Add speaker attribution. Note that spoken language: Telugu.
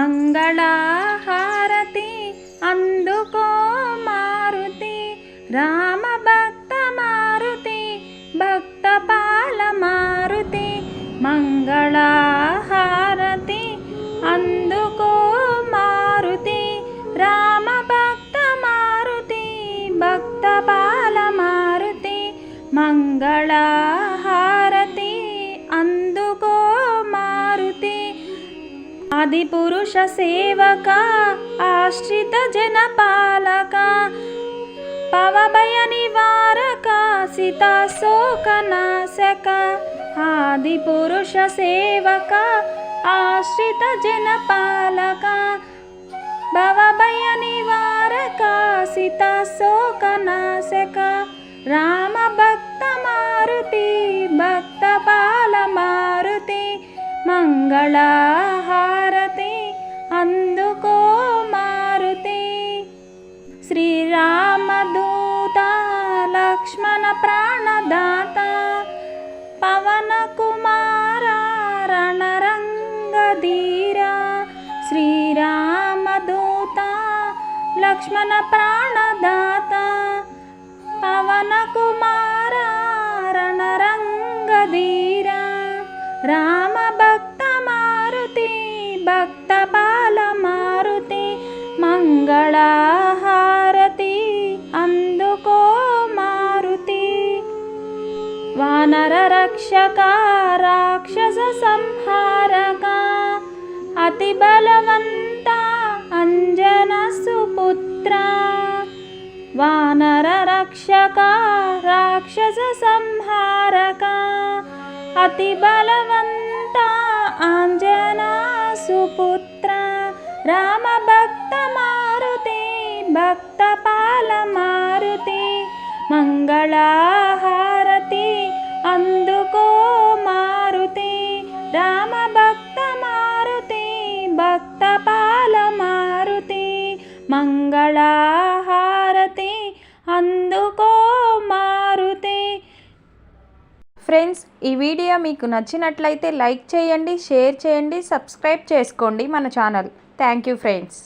Speaker 1: మంగళహారతి అందుకో మారుతి రామ భక్త మారుతి భక్త పాల మారుతి మంగళహారతి అందుకో మారుతి రామ భక్త మారుతి భక్త పాల మారుతి మంగళహారతి అందుకో మారుతి ఆది పురుష సేవక ఆశ్రిత జన పాలక పవభయ నివారక సీతా శోక నాశక ఆది పురుష సేవక ఆశ్రిత జన పాలక భవభయ నివారక సీతా శోక నాశక రామ భక్త మారుతి భక్త పాల మారుతి మంగళహారతి అందుకో మారుతి శ్రీరామదూత లక్ష్మణ ప్రాణదాత పవన కుమార రణరంగధీరా శ్రీరామదూత లక్ష్మణ ప్రాణదాత పవన కుమార రణరంగధీరా రామ భక్త మారుతి భక్త పాల మారుతి మంగళహారతి అందుకో మారుతి వానర రక్షక రాక్షస సంహారక అతి బలవంత అంజన సుపుత్ర వానర రక్షక రాక్షస సంహారక అతి బలవంత అంజన సుపుత్ర రామ భక్త మారుతి భక్త పాల మారుతి మంగళహారతి అందుకో మారుతి రామ భక్త మారుతి భక్త పాల మారుతి మంగళహారతి అందుకో మారుతి.
Speaker 2: ఫ్రెండ్స్, ఈ వీడియో మీకు నచ్చినట్లయితే లైక్ చేయండి, షేర్ చేయండి, సబ్స్క్రైబ్ చేసుకోండి మన ఛానల్. Thank you friends.